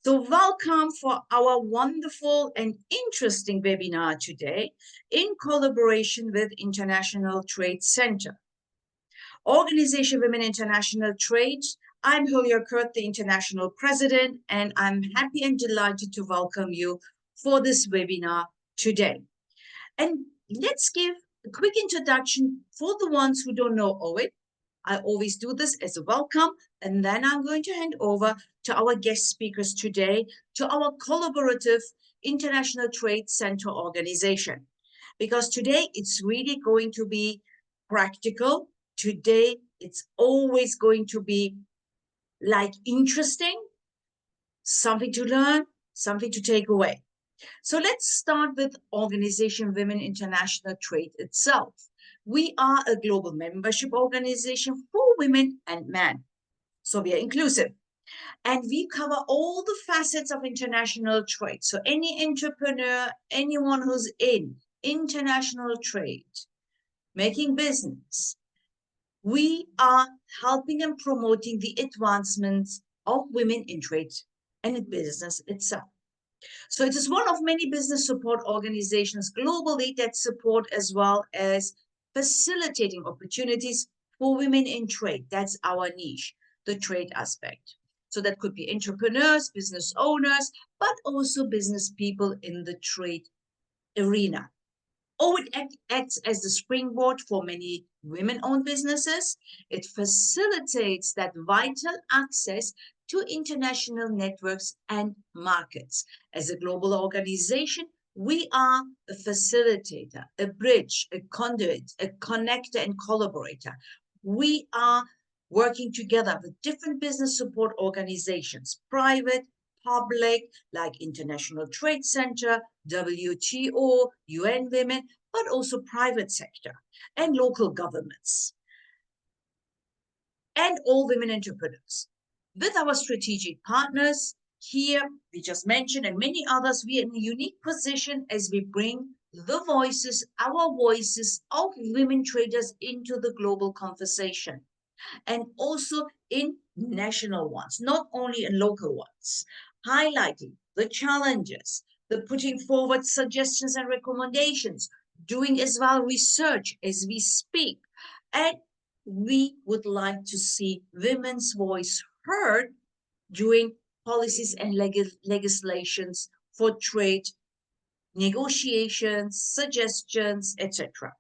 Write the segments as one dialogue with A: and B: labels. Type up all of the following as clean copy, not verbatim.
A: So welcome for our wonderful and interesting webinar today in collaboration with International Trade Center. Organization Women International Trade. I'm Julia Kurt, the International President, and I'm happy and delighted to welcome you for this webinar today. And let's give a quick introduction for the ones who don't know OIT. I always do this as a welcome, and then I'm going to hand over to our guest speakers today, to our collaborative International Trade Center organization. Because today it's really going to be practical. Today it's always going to be like interesting, something to learn, something to take away. So let's start with Organization Women International Trade itself. We are a global membership organization for women and men. So we are inclusive. And we cover all the facets of international trade. So any entrepreneur, anyone who's in international trade, making business, we are helping and promoting the advancements of women in trade and in business itself. So it is one of many business support organizations globally that support as well as facilitating opportunities for women in trade. That's our niche, the trade aspect. So that could be entrepreneurs, business owners, but also business people in the trade arena. It acts as the springboard for many women-owned businesses. It facilitates that vital access to international networks and markets. As a global organization, we are a facilitator, a bridge, a conduit, a connector, and collaborator. We are working together with different business support organizations, private, public, like International Trade Center, WTO, UN Women, but also private sector and local governments, and all women entrepreneurs. With our strategic partners here, we just mentioned, and many others, we are in a unique position as we bring the voices, our voices of women traders into the global conversation, and also in national ones, not only in local ones, highlighting the challenges, the putting forward suggestions and recommendations, doing as well research as we speak. And we would like to see women's voice heard during policies and legislations for trade negotiations, suggestions, etc.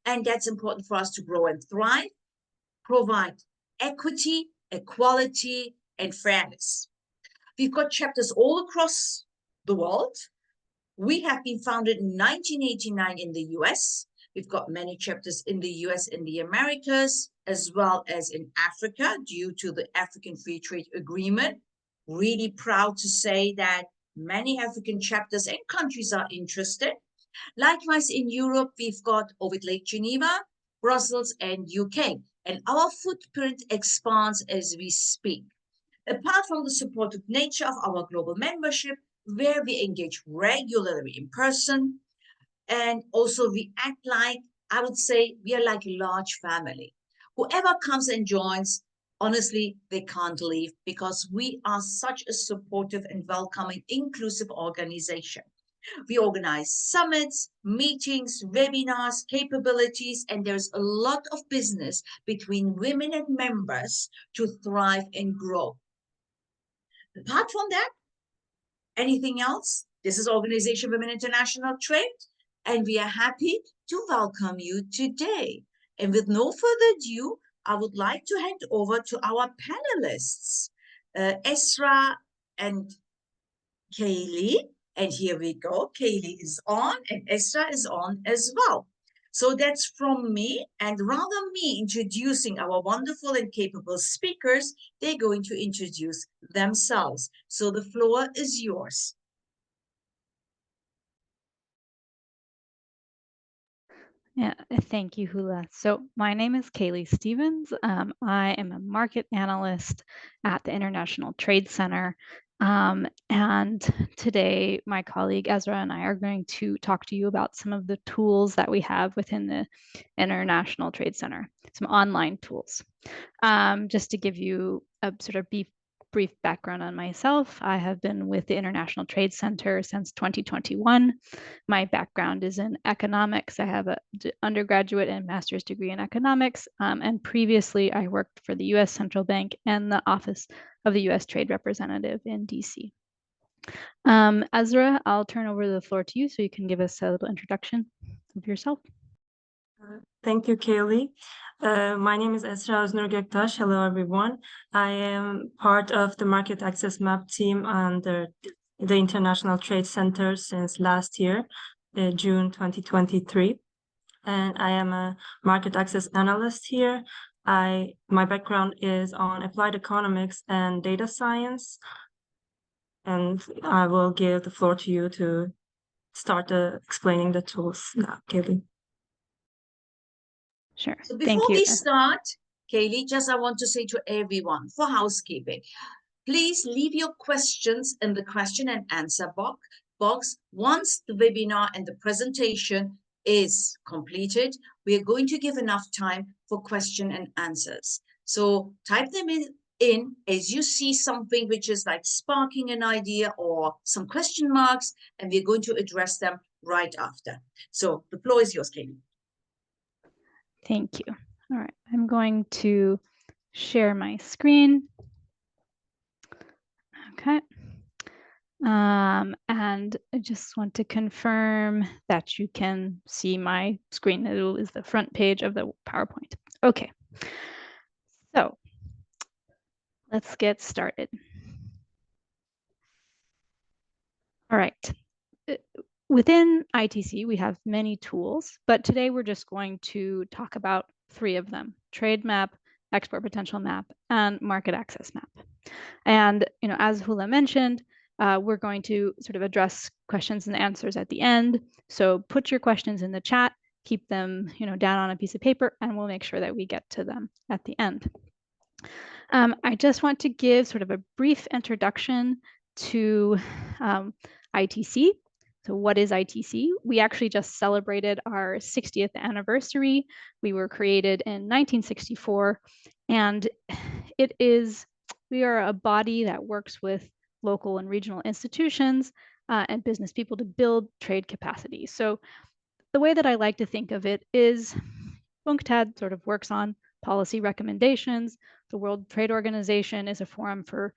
A: And that's important for us to grow and thrive, provide equity, equality, and fairness. We've got chapters all across the world. We have been founded in 1989 in the US. We've got many chapters in the US and the Americas, as well as in Africa, due to the African Free Trade Agreement. Really proud to say that many African chapters and countries are interested. Likewise, in Europe, we've got Ovid Lake Geneva, Brussels, and UK. And our footprint expands as we speak. Apart from the supportive nature of our global membership, where we engage regularly in person, and also we act like, I would say, we are like a large family. Whoever comes and joins, honestly, they can't leave because we are such a supportive and welcoming, inclusive organization. We organize summits, meetings, webinars, capabilities, and there's a lot of business between women and members to thrive and grow. Apart from that, anything else? This is Organization Women International Trade, and we are happy to welcome you today. And with no further ado, I would like to hand over to our panelists, Esra and Kaylee. And here we go. Kaylee is on and Esra is on as well. So that's from me, and rather me introducing our wonderful and capable speakers, they're going to introduce themselves. So the floor is yours.
B: Yeah, thank you, Hula. So my name is Kaylee Stevens. I am a market analyst at the International Trade Center. And today, my colleague Ezra and I are going to talk to you about some of the tools that we have within the International Trade Center, some online tools. Just to give you a sort of brief background on myself. I have been with the International Trade Center since 2021. My background is in economics. I have an undergraduate and master's degree in economics, and previously I worked for the U.S. Central Bank and the Office of the U.S. Trade Representative in D.C. Ezra, I'll turn over the floor to you so you can give us a little introduction of yourself.
C: Thank you, Kaylee. My name is Esra Öznur Göktaş. Hello, everyone. I am part of the Market Access Map team under the International Trade Center since last year, June 2023. And I am a market access analyst here. My background is on applied economics and data science. And I will give the floor to you to start explaining the tools now, Kaylee.
B: Sure.
A: So before we start, Kaylee, just I want to say to everyone for housekeeping, please leave your questions in the question and answer box. Once the webinar and the presentation is completed, we are going to give enough time for question and answers. So type them in as you see something which is like sparking an idea or some question marks, and we're going to address them right after. So the floor is yours, Kaylee.
B: Thank you. All right, I'm going to share my screen. Okay. And I just want to confirm that you can see my screen. It is the front page of the PowerPoint. Okay. So let's get started. All right. Within ITC, we have many tools, but today we're just going to talk about 3 of them: Trade Map, Export Potential Map, and Market Access Map. And as Hula mentioned, we're going to sort of address questions and answers at the end. So put your questions in the chat, keep them down on a piece of paper, and we'll make sure that we get to them at the end. I just want to give sort of a brief introduction to ITC. So what is ITC? We actually just celebrated our 60th anniversary. We were created in 1964, and we are a body that works with local and regional institutions and business people to build trade capacity. So the way that I like to think of it is UNCTAD sort of works on policy recommendations. The World Trade Organization is a forum for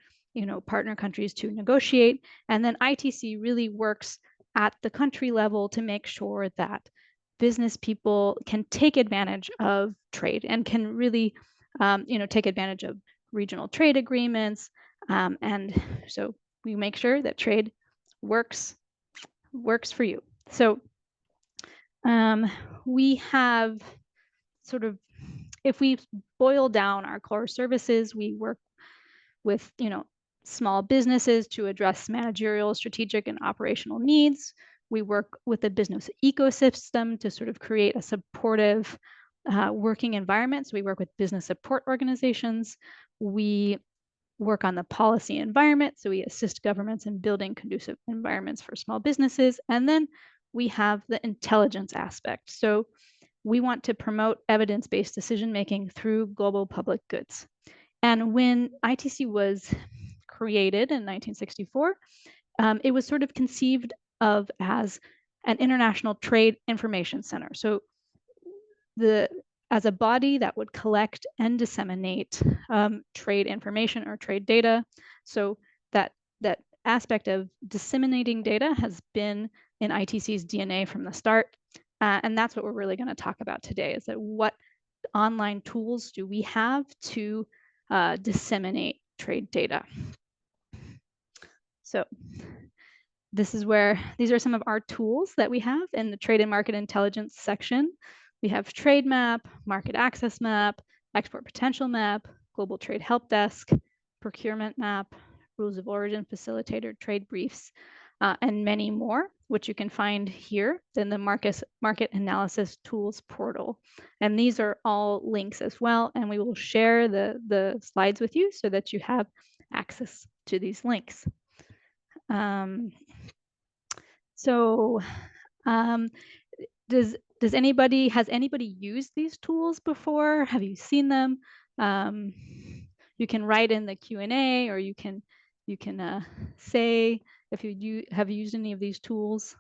B: partner countries to negotiate. And then ITC really works at the country level to make sure that business people can take advantage of trade and can really take advantage of regional trade agreements. And so we make sure that trade works for you. So we have sort of, if we boil down our core services, we work with small businesses to address managerial, strategic, and operational needs. We work with the business ecosystem to sort of create a supportive working environment. So we work with business support organizations. We work on the policy environment. So we assist governments in building conducive environments for small businesses. And then we have the intelligence aspect. So we want to promote evidence-based decision-making through global public goods. And when ITC was created in 1964, it was sort of conceived of as an international trade information center. So as a body that would collect and disseminate trade information or trade data. So that aspect of disseminating data has been in ITC's DNA from the start. And that's what we're really going to talk about today, is that what online tools do we have to disseminate trade data. So these are some of our tools that we have in the Trade and Market Intelligence section. We have Trade Map, Market Access Map, Export Potential Map, Global Trade Help Desk, Procurement Map, Rules of Origin Facilitator, Trade Briefs, and many more, which you can find here in the Market Analysis Tools portal. And these are all links as well, and we will share the slides with you so that you have access to these links. Has anybody used these tools before? Have you seen them? You can write in the Q&A, or you can say if you have used any of these tools.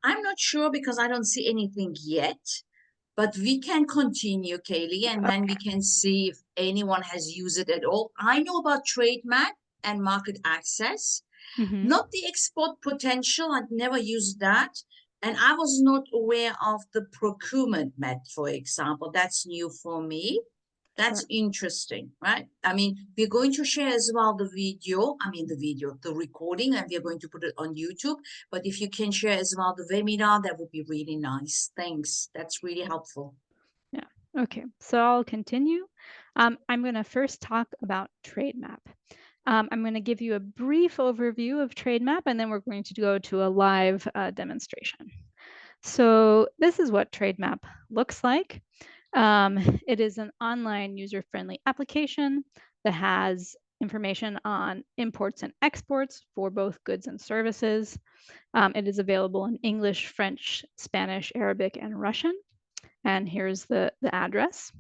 A: I'm not sure because I don't see anything yet, but we can continue, Kaylee, and then we can see if anyone has used it at all. I know about trade map and market access, not the export potential. I've never used that. And I was not aware of the procurement map, for example. That's new for me. That's
B: Sure.
A: interesting, right? I mean, we're going to share as well the recording, and we're going to put it on YouTube. But if you can share as well the webinar, that would be really nice. Thanks. That's really helpful.
B: Yeah. Okay. So I'll continue. I'm going to first talk about trade map. I'm going to give you a brief overview of trade map, and then we're going to go to a live demonstration. So this is what trade map looks like. It is an online user-friendly application that has information on imports and exports for both goods and services. It is available in English, French, Spanish, Arabic, and Russian. And here's the address.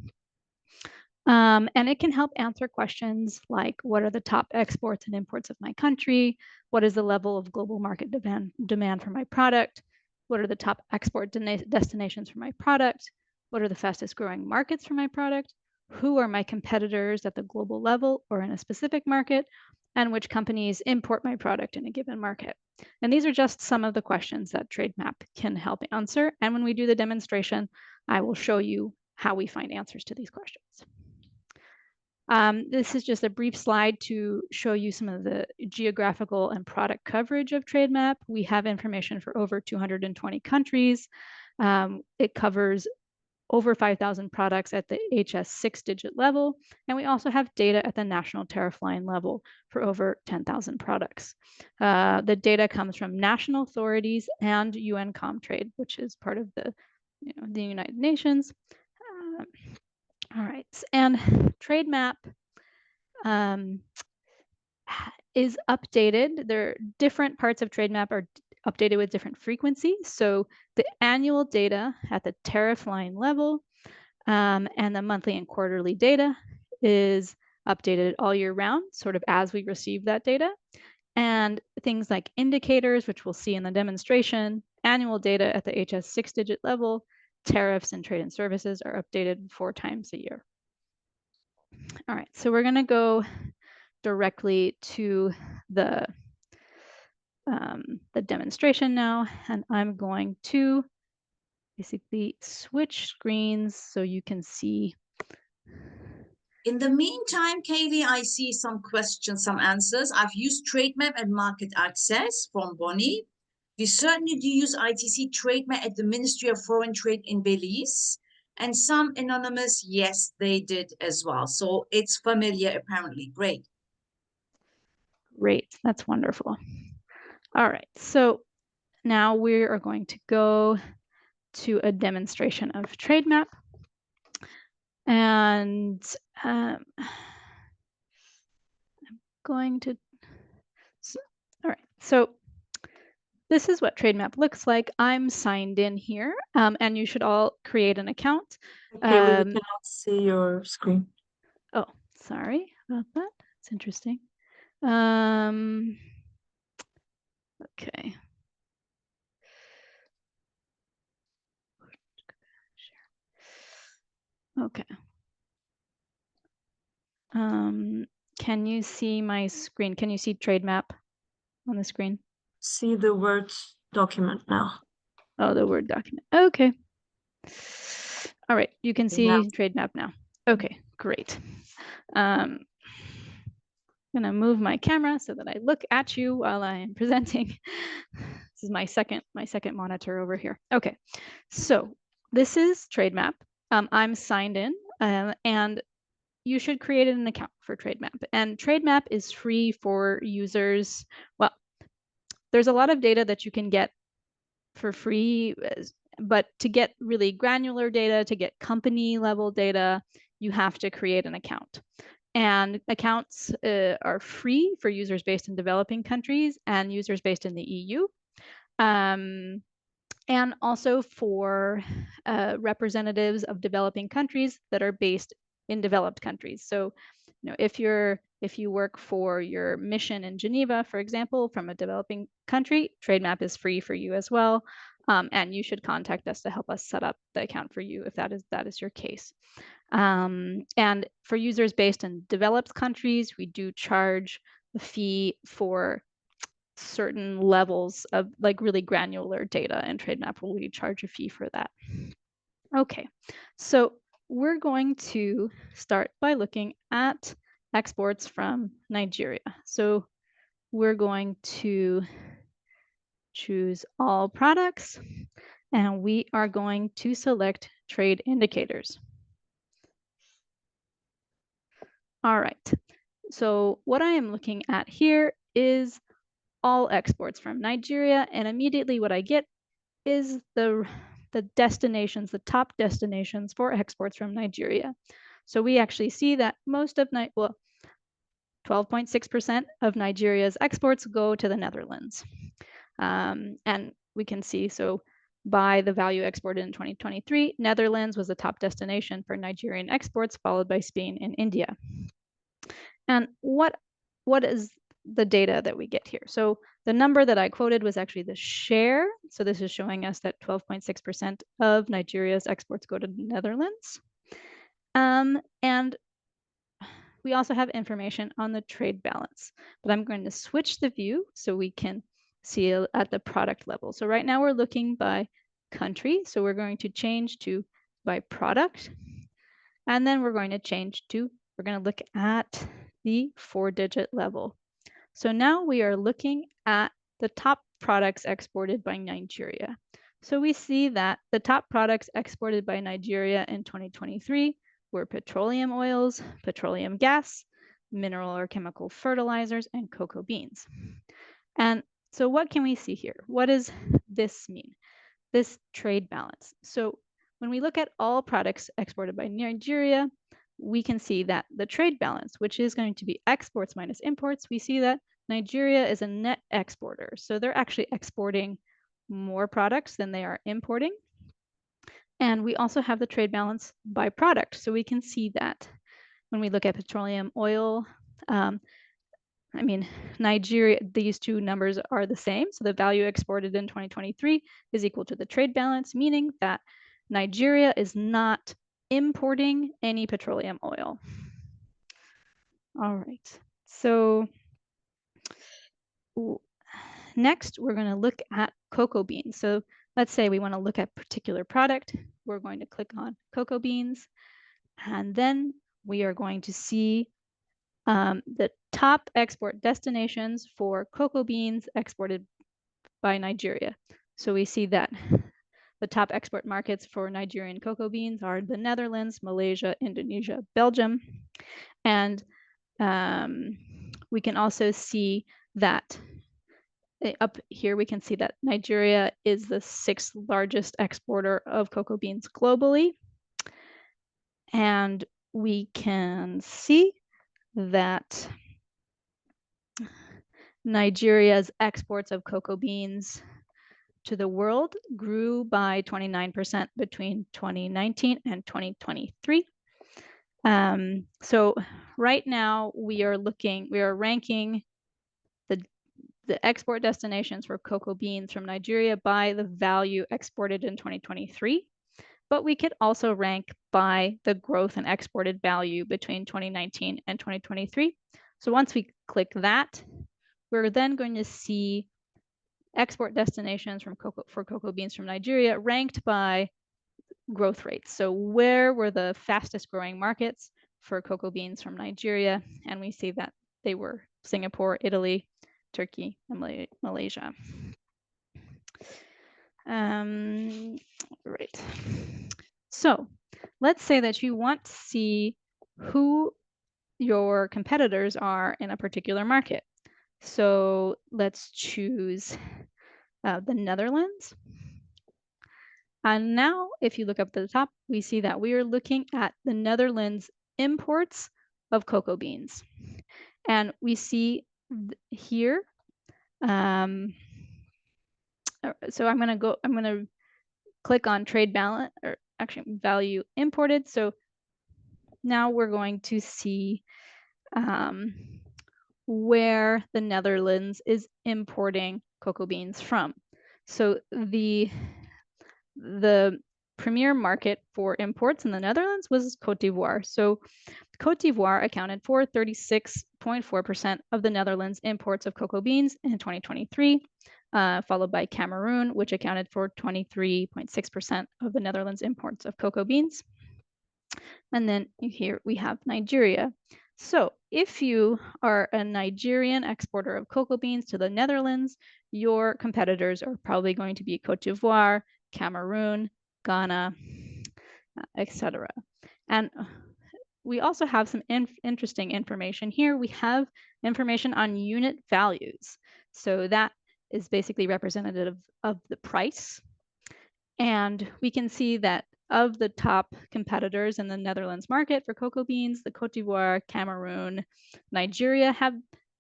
B: And it can help answer questions like, what are the top exports and imports of my country? What is the level of global market demand for my product? What are the top export destinations for my product? What are the fastest growing markets for my product? Who are my competitors at the global level or in a specific market? And which companies import my product in a given market? And these are just some of the questions that TradeMap can help answer. And when we do the demonstration, I will show you how we find answers to these questions. This is just a brief slide to show you some of the geographical and product coverage of TradeMap. We have information for over 220 countries. It covers over 5,000 products at the HS 6-digit level, and we also have data at the national tariff line level for over 10,000 products. The data comes from national authorities and UN Comtrade, which is part of the United Nations. All right, and TradeMap is updated. There are different parts of TradeMap are updated with different frequencies. So the annual data at the tariff line level and the monthly and quarterly data is updated all year round, sort of as we receive that data. And things like indicators, which we'll see in the demonstration, annual data at the HS 6-digit level, tariffs and trade and services are updated 4 times a year. All right, so we're going to go directly to the demonstration now, and I'm going to basically switch screens so you can see.
A: In the meantime, Kaylee, I see some questions, some answers. I've used TradeMap and Market Access from Bonnie. We certainly do use ITC TradeMap at the Ministry of Foreign Trade in Belize. And some anonymous, yes, they did as well. So it's familiar, apparently. Great.
B: Great, that's wonderful. All right, so now we are going to go to a demonstration of TradeMap. And I'm going to, all right, so this is what TradeMap looks like. I'm signed in here, and you should all create an account.
C: Okay, we cannot see your screen.
B: Oh, sorry about that. It's interesting. Okay. Okay. Can you see my screen? Can you see TradeMap on the screen?
C: See the Word document now.
B: Oh, the Word document. Okay. All right, you can see TradeMap now. Okay, great. I'm gonna move my camera so that I look at you while I am presenting. This is my second monitor over here. Okay, so this is TradeMap. I'm signed in, and you should create an account for TradeMap. And TradeMap is free for users. Well, there's a lot of data that you can get for free, but to get really granular data, to get company level data, you have to create an account. And accounts are free for users based in developing countries and users based in the EU. and also for representatives of developing countries that are based in developed countries. So, if you work for your mission in Geneva, for example, from a developing country, TradeMap is free for you as well. And you should contact us to help us set up the account for you if that is your case. And for users based in developed countries, we do charge a fee for certain levels of like really granular data, and TradeMap will charge a fee for that. Okay, so we're going to start by looking at exports from Nigeria. So we're going to choose all products, and we are going to select trade indicators. All right, so what I am looking at here is all exports from Nigeria, and immediately what I get is the destinations, the top destinations for exports from Nigeria. So we actually see that most of 12.6% of Nigeria's exports go to the Netherlands. And we can see, so by the value exported in 2023, Netherlands was the top destination for Nigerian exports, followed by Spain and India. And what is the data that we get here? So the number that I quoted was actually the share. So this is showing us that 12.6% of Nigeria's exports go to the Netherlands. And we also have information on the trade balance, but I'm going to switch the view so we can see at the product level. So right now we're looking by country. So we're going to change to by product. And then we're going to look at the 4-digit level. So now we are looking at the top products exported by Nigeria. So we see that the top products exported by Nigeria in 2023 were petroleum oils, petroleum gas, mineral or chemical fertilizers, and cocoa beans. And so what can we see here? What does this mean? This trade balance. So when we look at all products exported by Nigeria, we can see that the trade balance, which is going to be exports minus imports, we see that Nigeria is a net exporter. So they're actually exporting more products than they are importing. And we also have the trade balance by product. So we can see that when we look at petroleum oil, Nigeria, these two numbers are the same. So the value exported in 2023 is equal to the trade balance, meaning that Nigeria is not importing any petroleum oil. All right, so next we're going to look at cocoa beans. So let's say we want to look at a particular product. We're going to click on cocoa beans, and then we are going to see the top export destinations for cocoa beans exported by Nigeria. So we see that the top export markets for Nigerian cocoa beans are the Netherlands, Malaysia, Indonesia, Belgium. And we can also see that up here, we can see that Nigeria is the 6th largest exporter of cocoa beans globally. And we can see that Nigeria's exports of cocoa beans to the world grew by 29% between 2019 and 2023. So right now we are ranking the export destinations for cocoa beans from Nigeria by the value exported in 2023. But we could also rank by the growth in exported value between 2019 and 2023. So once we click that, we're then going to see export destinations for cocoa beans from Nigeria ranked by growth rates. So where were the fastest growing markets for cocoa beans from Nigeria? And we see that they were Singapore, Italy, Turkey, and Malaysia. Right. So let's say that you want to see who your competitors are in a particular market. So let's choose the Netherlands. And now if you look up at the top, we see that we are looking at the Netherlands imports of cocoa beans. And we see here, so I'm going to click on trade balance, or actually value imported. So now we're going to see where the Netherlands is importing cocoa beans from. So the premier market for imports in the Netherlands was Côte d'Ivoire. So Côte d'Ivoire accounted for 36.4% of the Netherlands' imports of cocoa beans in 2023, followed by Cameroon, which accounted for 23.6% of the Netherlands' imports of cocoa beans. And then here we have Nigeria. So if you are a Nigerian exporter of cocoa beans to the Netherlands, your competitors are probably going to be Côte d'Ivoire, Cameroon, Ghana, etc. And we also have some interesting information here. We have information on unit values. So that is basically representative of the price. And we can see that of the top competitors in the Netherlands market for cocoa beans, the Côte d'Ivoire, Cameroon, Nigeria have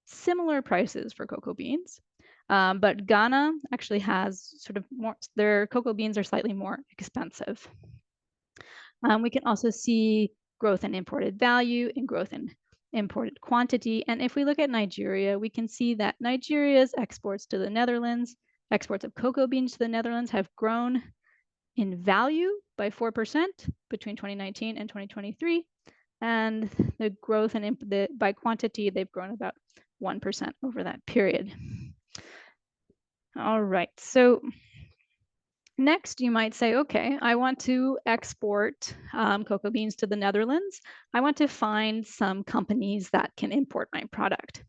B: similar prices for cocoa beans. But Ghana actually has sort of more, their cocoa beans are slightly more expensive. We can also see growth in imported value and growth in imported quantity. And if we look at Nigeria, we can see that Nigeria's exports to the Netherlands, exports of cocoa beans to the Netherlands have grown in value by 4% between 2019 and 2023. And the growth in by quantity, they've grown about 1% over that period. All right, so next, you might say, okay, I want to export cocoa beans to the Netherlands. I want to find some companies that can import my product.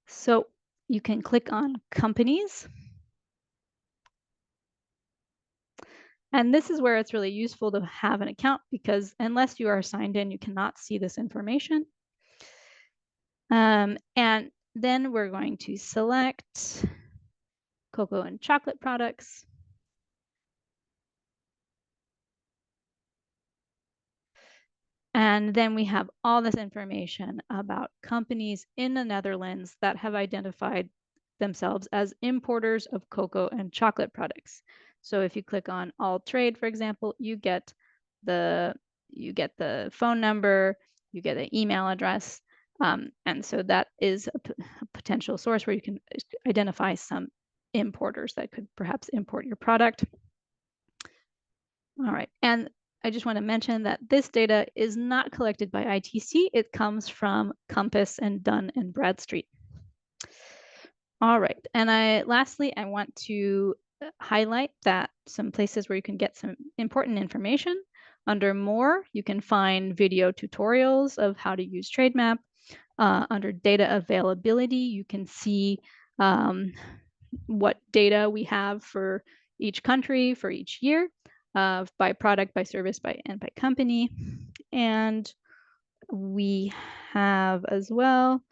B: So you can click on companies. And this is where it's really useful to have an account, because unless you are signed in, you cannot see this information. And then we're going to select cocoa and chocolate products. And then we have all this information about companies in the Netherlands that have identified themselves as importers of cocoa and chocolate products. So if you click on all trade, for example, you get the phone number, you get an email address. And so that is a potential source where you can identify some importers that could perhaps import your product. All right, and I just want to mention that this data is not collected by ITC. It comes from Compass and Dun and Bradstreet. All right, and lastly, I want to highlight that some places where you can get some important information. Under More, you can find video tutorials of how to use TradeMap. Under Data Availability, you can see what data we have for each country for each year, by product, by service, and by company. And we have as well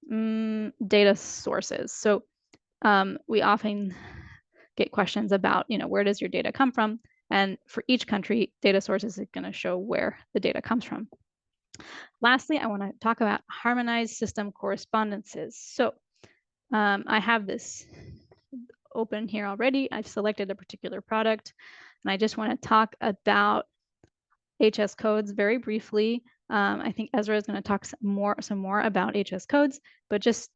B: data sources. So we often get questions about, where does your data come from? And for each country, data sources is going to show where the data comes from. Lastly, I want to talk about harmonized system correspondences. So I have this open here already. I've selected a particular product, and I just want to talk about HS codes very briefly. I think Ezra is going to talk some more about HS codes, but just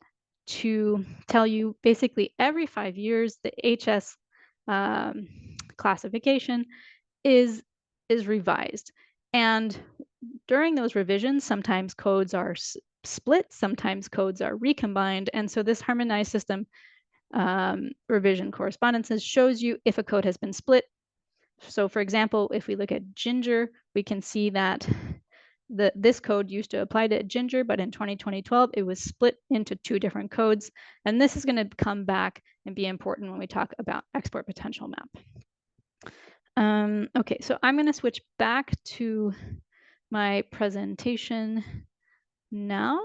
B: to tell you, basically every 5 years, the HS classification is revised. And during those revisions, sometimes codes are split, sometimes codes are recombined. And so this harmonized system revision correspondences shows you if a code has been split. So for example, if we look at ginger, we can see that this code used to apply to ginger, but in 2012, it was split into 2 different codes. And this is going to come back and be important when we talk about export potential map. Okay, so I'm going to switch back to my presentation now.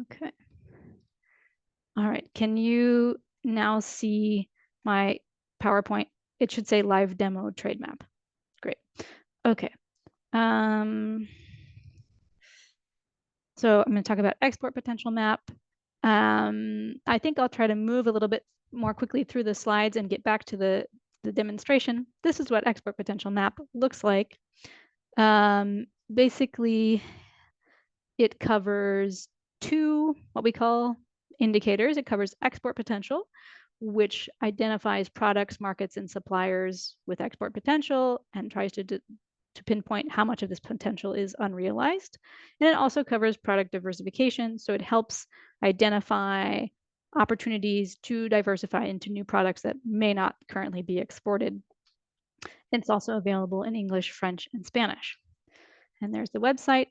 B: Okay. All right, can you now see my PowerPoint? It should say live demo trade map. Great. Okay. So I'm going to talk about export potential map. I think I'll try to move a little bit more quickly through the slides and get back to the demonstration. This is what export potential map looks like. Basically, it covers two, what we call indicators. It covers export potential, which identifies products, markets, and suppliers with export potential and tries to pinpoint how much of this potential is unrealized. And it also covers product diversification. So it helps identify opportunities to diversify into new products that may not currently be exported. It's also available in English, French, and Spanish. And there's the website.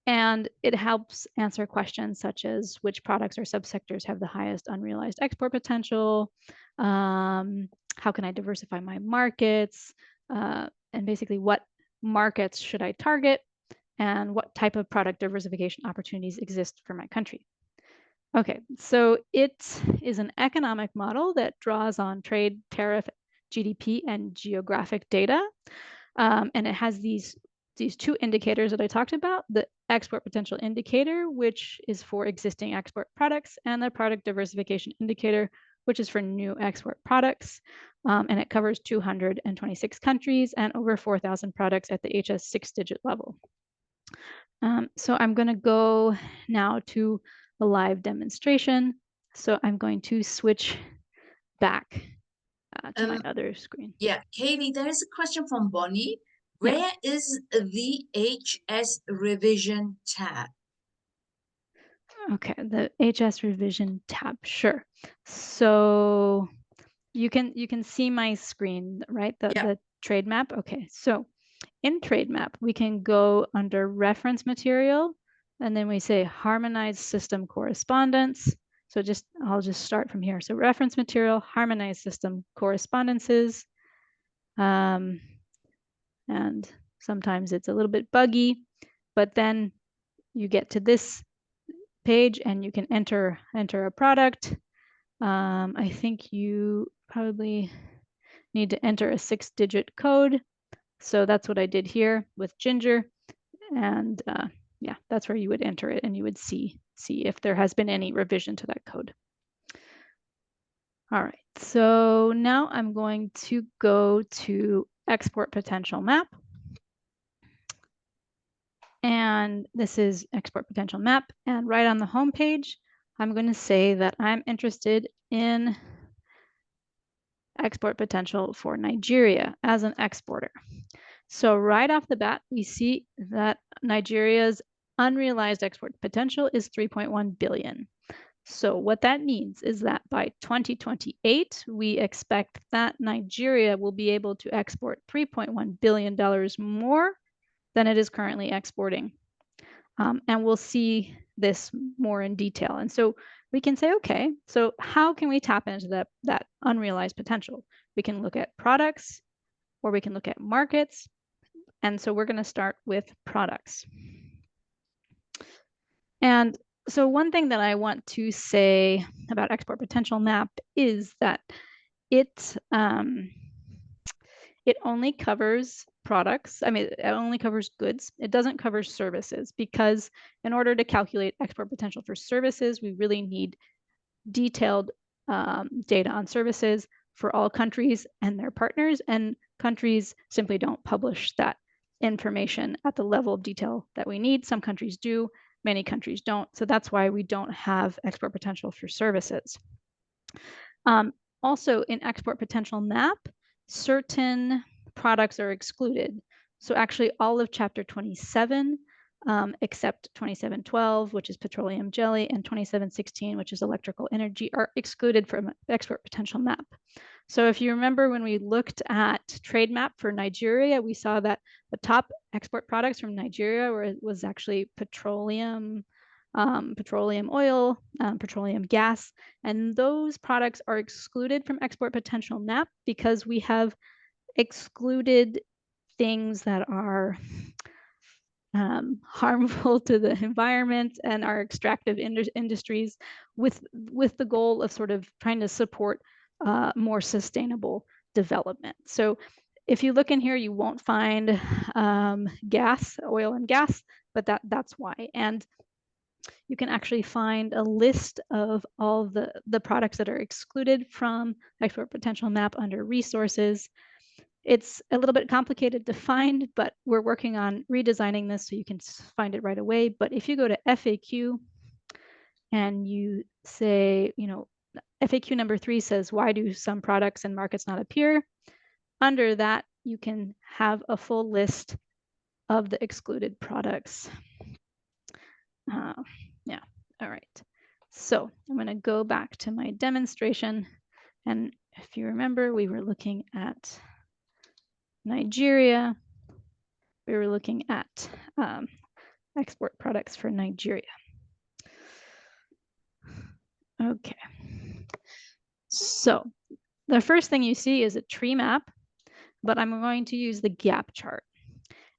B: And it helps answer questions such as which products or subsectors have the highest unrealized export potential, how can I diversify my markets, and basically what markets should I target, and what type of product diversification opportunities exist for my country. Okay, so it is an economic model that draws on trade, tariff, GDP, and geographic data. And it has these two indicators that I talked about, the export potential indicator, which is for existing export products, and the product diversification indicator, which is for new export products. And it covers 226 countries and over 4,000 products at the HS 6-digit level. So I'm going to go now to a live demonstration. So I'm going to switch back to my other screen.
A: Yeah, Katie, there is a question from Bonnie. Where is the HS revision tab?
B: Okay, the HS revision tab, sure. So you can see my screen, right? The trade map. Okay, so in trade map, we can go under reference material, and then we say harmonized system correspondence. So I'll just start from here. So reference material, harmonized system correspondences. And sometimes it's a little bit buggy, but then you get to this page and you can enter a product. I think you probably need to enter a 6-digit code. So that's what I did here with Ginger. And yeah, that's where you would enter it and you would see if there has been any revision to that code. All right, so now I'm going to go to export potential map. And this is export potential map. And right on the home page, I'm going to say that I'm interested in export potential for Nigeria as an exporter. So right off the bat, we see that Nigeria's unrealized export potential is 3.1 billion. So what that means is that by 2028, we expect that Nigeria will be able to export $3.1 billion more than it is currently exporting. And we'll see this more in detail. And so we can say, okay, so how can we tap into that unrealized potential? We can look at products, or we can look at markets. And so we're going to start with products. And so one thing that I want to say about export potential map is that it only covers products. I mean, it only covers goods. It doesn't cover services, because in order to calculate export potential for services, we really need detailed data on services for all countries and their partners, and countries simply don't publish that information at the level of detail that we need. Some countries do, many countries don't. So that's why we don't have export potential for services. Also, in export potential map, certain products are excluded. So actually all of chapter 27, except 2712, which is petroleum jelly, and 2716, which is electrical energy, are excluded from export potential map. So if you remember when we looked at trade map for Nigeria, we saw that the top export products from Nigeria was actually petroleum, petroleum oil, petroleum gas, and those products are excluded from export potential map because we have excluded things that are harmful to the environment and our extractive industries, with the goal of sort of trying to support more sustainable development. So if you look in here, you won't find gas, oil and gas, but that's why. And you can actually find a list of all the products that are excluded from export potential map under resources. It's a little bit complicated to find, but we're working on redesigning this so you can find it right away. But if you go to FAQ and you say, FAQ number 3 says, why do some products and markets not appear? Under that, you can have a full list of the excluded products. Yeah, all right. So I'm going to go back to my demonstration. And if you remember, we were looking at Nigeria. We were looking at export products for Nigeria. Okay. So the first thing you see is a tree map, but I'm going to use the gap chart.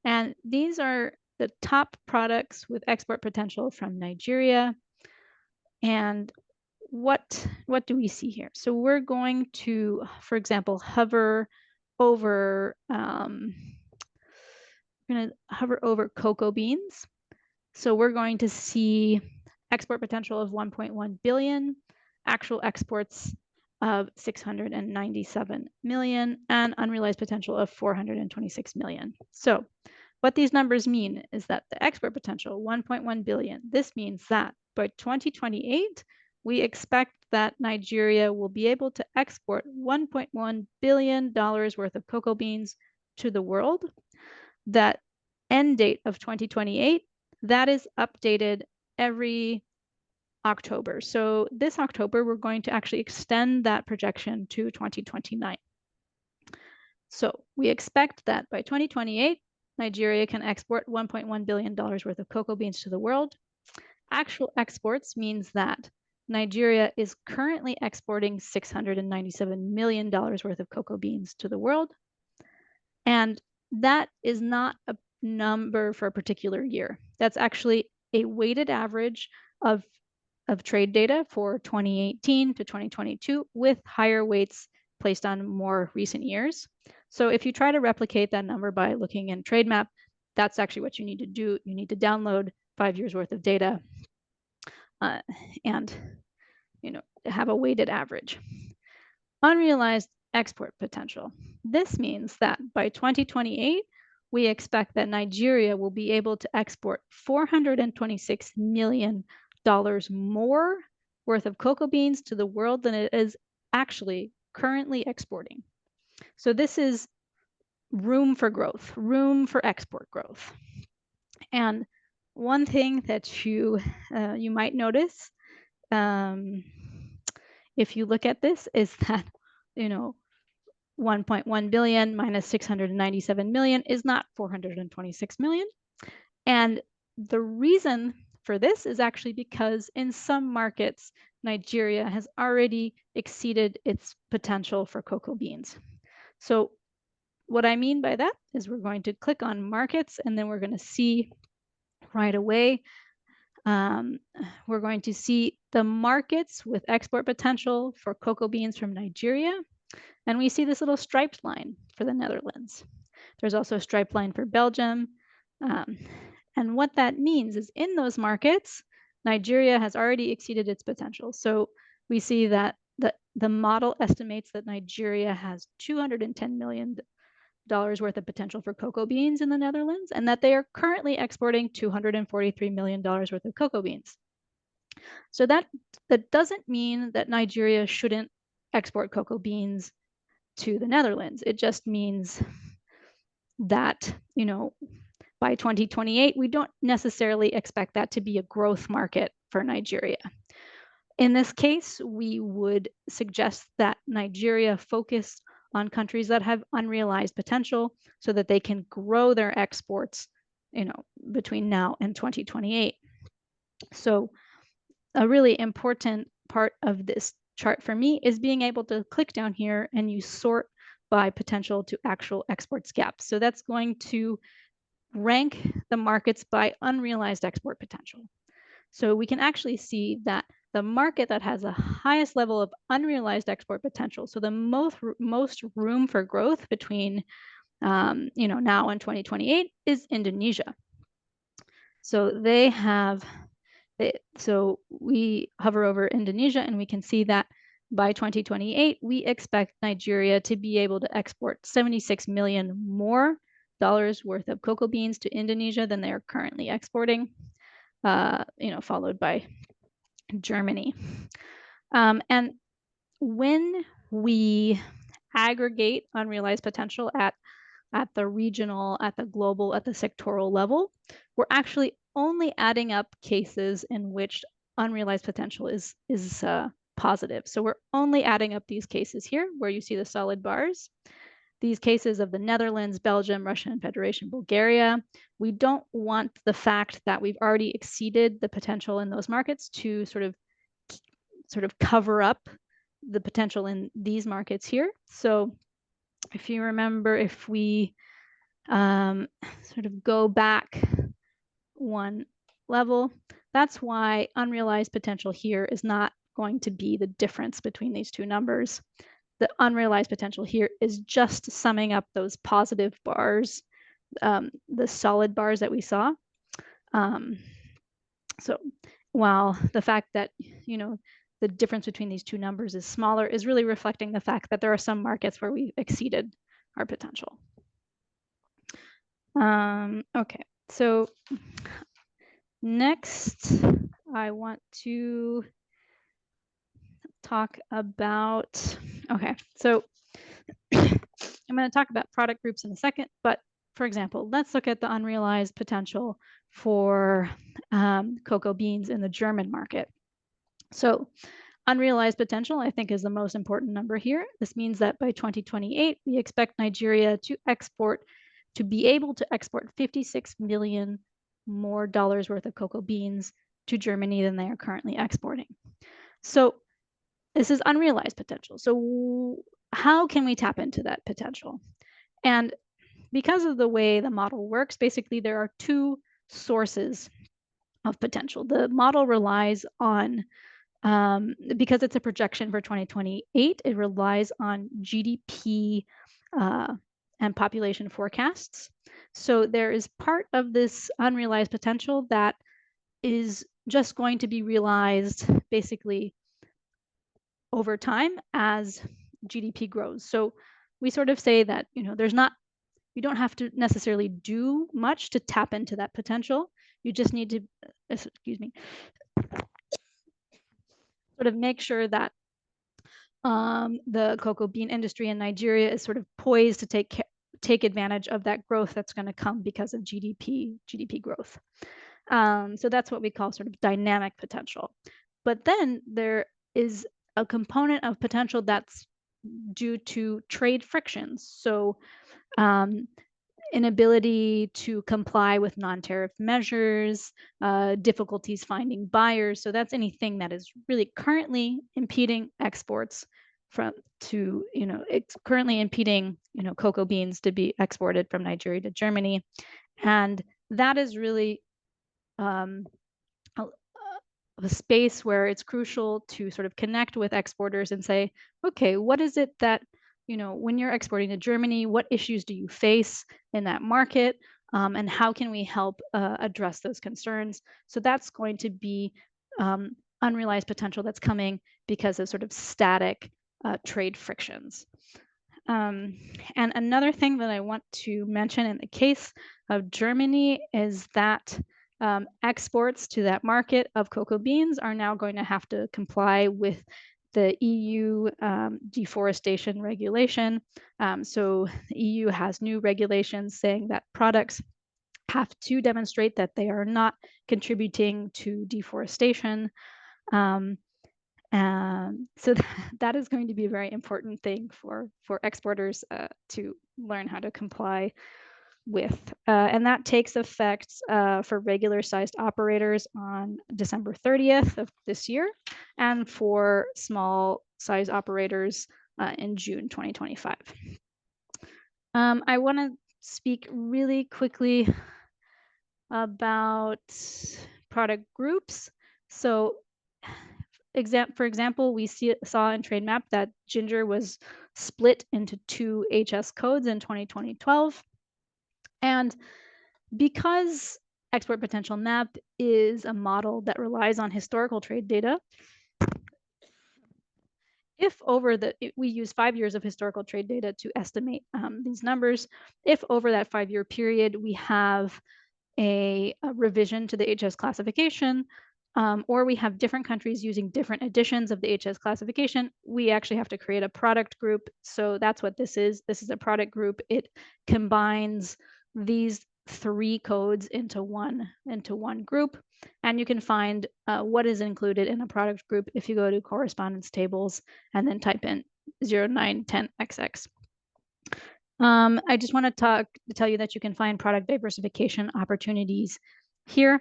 B: And these are the top products with export potential from Nigeria. And what do we see here? So we're going to, for example, hover over cocoa beans. So we're going to see export potential of 1.1 billion, actual exports of 697 million, and unrealized potential of 426 million. So what these numbers mean is that the export potential, 1.1 billion, this means that by 2028, we expect that Nigeria will be able to export $1.1 billion worth of cocoa beans to the world. That end date of 2028, that is updated every October. So this October, we're going to actually extend that projection to 2029. So we expect that by 2028, Nigeria can export $1.1 billion worth of cocoa beans to the world. Actual exports means that Nigeria is currently exporting $697 million worth of cocoa beans to the world. And that is not a number for a particular year. That's actually a weighted average of trade data for 2018 to 2022 with higher weights placed on more recent years. So if you try to replicate that number by looking in trade map, that's actually what you need to do. You need to download 5 years worth of data and have a weighted average. Unrealized export potential. This means that by 2028, we expect that Nigeria will be able to export $426 million more worth of cocoa beans to the world than it is actually currently exporting. So this is room for growth, room for export growth. And one thing that you might notice if you look at this is that 1.1 billion minus 697 million is not 426 million. And the reason for this is actually because in some markets, Nigeria has already exceeded its potential for cocoa beans. So what I mean by that is we're going to click on markets and then we're going to see right away, we're going to see the markets with export potential for cocoa beans from Nigeria. And we see this little striped line for the Netherlands. There's also a striped line for Belgium. And what that means is in those markets, Nigeria has already exceeded its potential. So we see that the model estimates that Nigeria has $210 million worth of potential for cocoa beans in the Netherlands, and that they are currently exporting $243 million worth of cocoa beans. So that doesn't mean that Nigeria shouldn't export cocoa beans to the Netherlands. It just means that, by 2028, we don't necessarily expect that to be a growth market for Nigeria. In this case, we would suggest that Nigeria focus on countries that have unrealized potential so that they can grow their exports, between now and 2028. So a really important part of this chart for me is being able to click down here and you sort by potential to actual exports gap. So that's going to rank the markets by unrealized export potential. So we can actually see that the market that has the highest level of unrealized export potential, so the most room for growth between now and 2028 is Indonesia. So they have So we hover over Indonesia and we can see that by 2028, we expect Nigeria to be able to export $76 million more worth of cocoa beans to Indonesia than they are currently exporting, followed by Germany. And when we aggregate unrealized potential at the regional, at the global, at the sectoral level, we're actually only adding up cases in which unrealized potential is positive. So we're only adding up these cases here where you see the solid bars. These cases of the Netherlands, Belgium, Russian Federation, Bulgaria. We don't want the fact that we've already exceeded the potential in those markets to sort of cover up the potential in these markets here. So if you remember, if we sort of go back one level, that's why unrealized potential here is not going to be the difference between these two numbers. The unrealized potential here is just summing up those positive bars, the solid bars that we saw. So while the fact that, the difference between these two numbers is smaller is really reflecting the fact that there are some markets where we've exceeded our potential. Okay, so next I want to talk about, okay, so I'm going to talk about product groups in a second, but for example, let's look at the unrealized potential for cocoa beans in the German market. So unrealized potential, I think, is the most important number here. This means that by 2028, we expect Nigeria to be able to export $56 million more worth of cocoa beans to Germany than they are currently exporting. So this is unrealized potential. So how can we tap into that potential? And because of the way the model works, basically there are two sources of potential. The model relies on, because it's a projection for 2028, it relies on GDP and population forecasts. So there is part of this unrealized potential that is just going to be realized basically over time as GDP grows. So we sort of say that, you don't have to necessarily do much to tap into that potential. You just need to, sort of make sure that the cocoa bean industry in Nigeria is sort of poised to take advantage of that growth that's going to come because of GDP growth. So that's what we call sort of dynamic potential. But then there is a component of potential that's due to trade frictions. So inability to comply with non-tariff measures, difficulties finding buyers. So that's anything that is really currently impeding exports it's currently impeding, cocoa beans to be exported from Nigeria to Germany. And that is really a space where it's crucial to sort of connect with exporters and say, okay, what is it that, when you're exporting to Germany, what issues do you face in that market? And how can we help address those concerns? So that's going to be unrealized potential that's coming because of sort of static trade frictions. And another thing that I want to mention in the case of Germany is that exports to that market of cocoa beans are now going to have to comply with the EU deforestation regulation. So the EU has new regulations saying that products have to demonstrate that they are not contributing to deforestation. So that is going to be a very important thing for exporters to learn how to comply with. And that takes effect for regular sized operators on December 30th of this year, and for small size operators in June 2025. I want to speak really quickly about product groups. So for example, we saw in TradeMap that ginger was split into 2 HS codes in 2012. And because export potential map is a model that relies on historical trade data. We use 5 years of historical trade data to estimate these numbers. If over that 5-year period we have a revision to the HS classification, or we have different countries using different editions of the HS classification, we actually have to create a product group. So that's what this is. This is a product group. It combines these 3 codes into one group, and you can find what is included in a product group if you go to correspondence tables and then type in 0910XX. I just want to tell you that you can find product diversification opportunities here.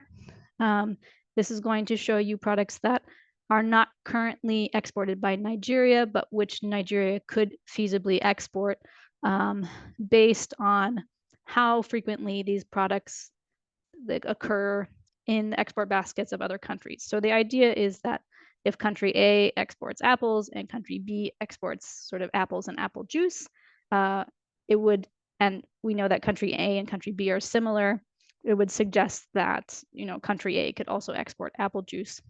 B: This is going to show you products that are not currently exported by Nigeria, but which Nigeria could feasibly export based on how frequently these products occur in the export baskets of other countries. So the idea is that if country A exports apples and country B exports sort of apples and apple juice, it would, and we know that country A and country B are similar, it would suggest that, you know, country A could also export apple juice.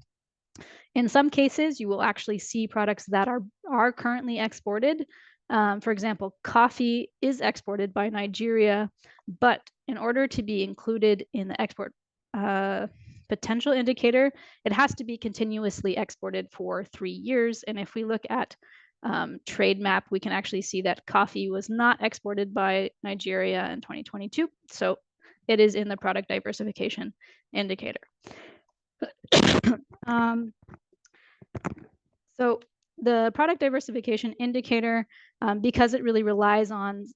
B: In some cases, you will actually see products that are currently exported. For example, coffee is exported by Nigeria, but in order to be included in the export potential indicator, it has to be continuously exported for 3 years. And if we look at trade map, we can actually see that coffee was not exported by Nigeria in 2022. So it is in the product diversification indicator. So the product diversification indicator, because it really relies on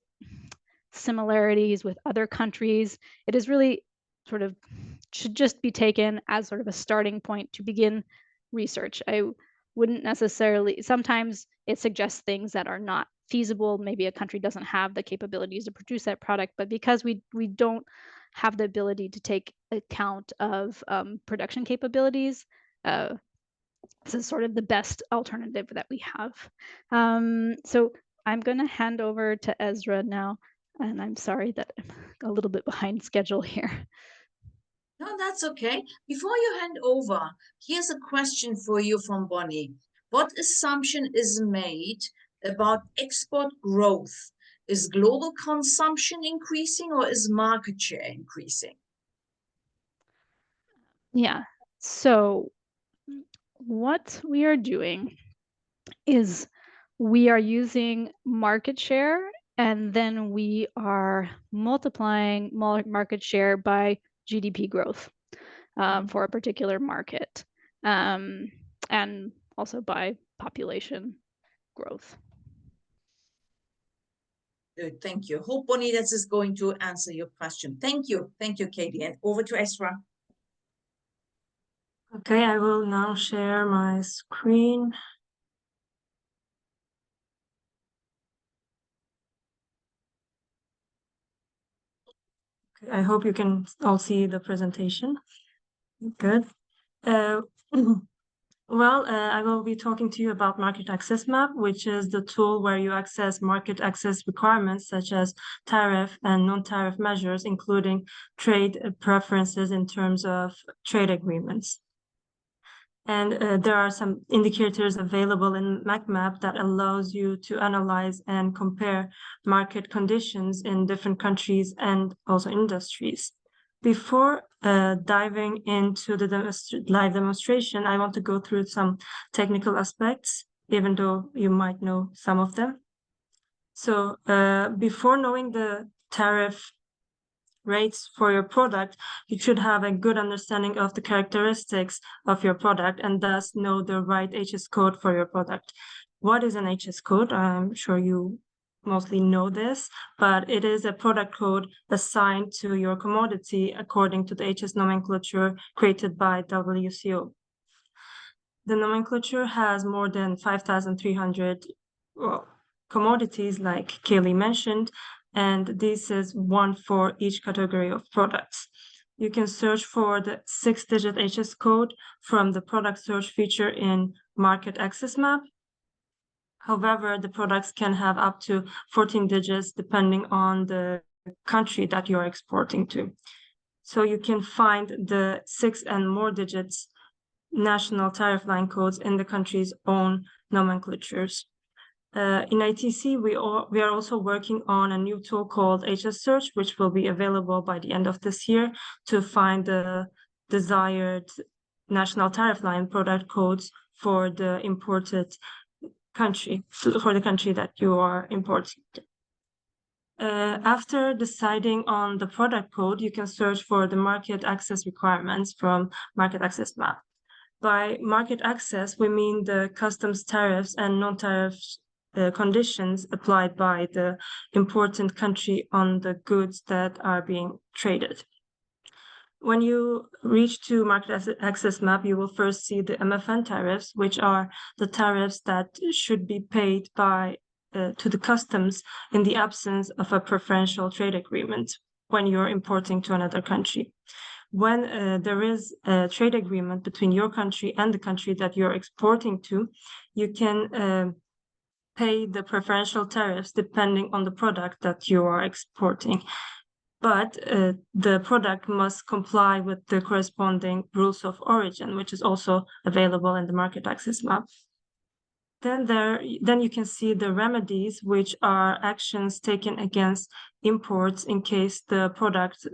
B: similarities with other countries, it is really sort of should just be taken as sort of a starting point to begin research. I wouldn't necessarily, sometimes it suggests things that are not feasible. Maybe a country doesn't have the capabilities to produce that product, but because we don't have the ability to take account of production capabilities, this is sort of the best alternative that we have. So I'm going to hand over to Ezra now, and I'm sorry that I'm a little bit behind schedule here.
A: No, that's okay. Before you hand over, here's a question for you from Bonnie. What assumption is made about export growth? Is global consumption increasing or is market share increasing?
B: Yeah, so what we are doing is we are using market share, and then we are multiplying market share by GDP growth for a particular market, and also by population growth.
A: Good, thank you. Hope, Bonnie, this is going to answer your question. Thank you, Katie. And over to Esra.
C: Okay, I will now share my screen. Okay, I hope you can all see the presentation. Good. Well, I will be talking to you about Market Access Map, which is the tool where you access market access requirements such as tariff and non-tariff measures, including trade preferences in terms of trade agreements. And there are some indicators available in MacMap that allows you to analyze and compare market conditions in different countries and also industries. Before diving into the live demonstration, I want to go through some technical aspects, even though you might know some of them. So before knowing the tariff rates for your product, you should have a good understanding of the characteristics of your product and thus know the right HS code for your product. What is an HS code? I'm sure you mostly know this, but it is a product code assigned to your commodity according to the HS nomenclature created by WCO. The nomenclature has more than 5,300 commodities, like Kaylee mentioned, and this is one for each category of products. You can search for the 6-digit HS code from the product search feature in Market Access Map. However, the products can have up to 14 digits depending on the country that you're exporting to. So you can find the 6 and more digits national tariff line codes in the country's own nomenclatures. In ITC, we are also working on a new tool called HS Search, which will be available by the end of this year to find the desired national tariff line product codes for the imported country, for the country that you are importing. After deciding on the product code, you can search for the market access requirements from Market Access Map. By market access, we mean the customs tariffs and non-tariff conditions applied by the important country on the goods that are being traded. When you reach to Market Access Map, you will first see the MFN tariffs, which are the tariffs that should be paid by to the customs in the absence of a preferential trade agreement when you're importing to another country. When there is a trade agreement between your country and the country that you're exporting to, you can pay the preferential tariffs depending on the product that you are exporting. But the product must comply with the corresponding rules of origin, which is also available in the Market Access Map. Then you can see the remedies, which are actions taken against imports in case the product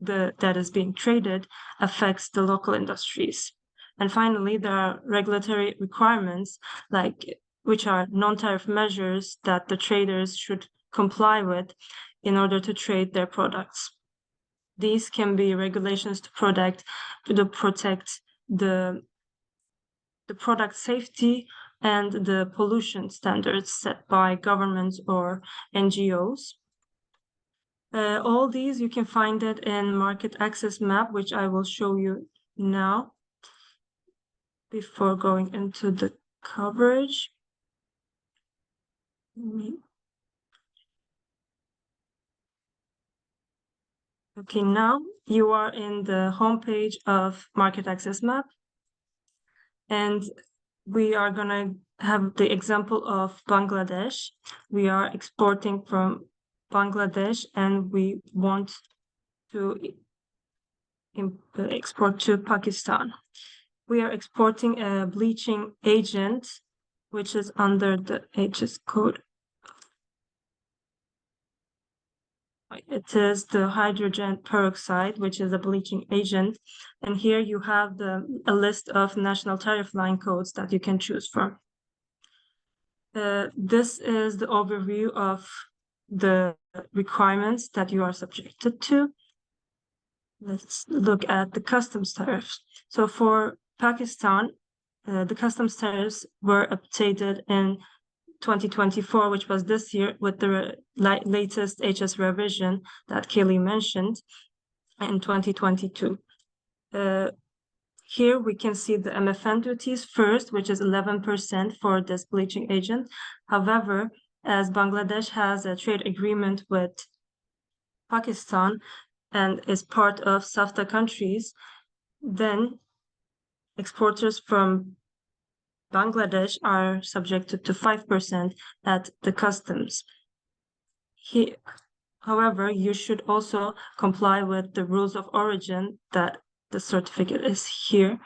C: that is being traded affects the local industries. And finally, there are regulatory requirements, which are non-tariff measures that the traders should comply with in order to trade their products. These can be regulations to protect the product safety and the pollution standards set by governments or NGOs. All these, you can find it in Market Access Map, which I will show you now before going into the coverage. Okay, now you are in the homepage of Market Access Map, and we are going to have the example of Bangladesh. We are exporting from Bangladesh, and we want to export to Pakistan. We are exporting a bleaching agent, which is under the HS code. It is the hydrogen peroxide, which is a bleaching agent. And here you have a list of national tariff line codes that you can choose from. This is the overview of the requirements that you are subjected to. Let's look at the customs tariffs. So for Pakistan, the customs tariffs were updated in 2024, which was this year, with the latest HS revision that Kaylee mentioned in 2022. Here we can see the MFN duties first, which is 11% for this bleaching agent. However, as Bangladesh has a trade agreement with Pakistan and is part of SAFTA countries, then exporters from Bangladesh are subjected to 5% at the customs. However, you should also comply with the rules of origin that the certificate is here,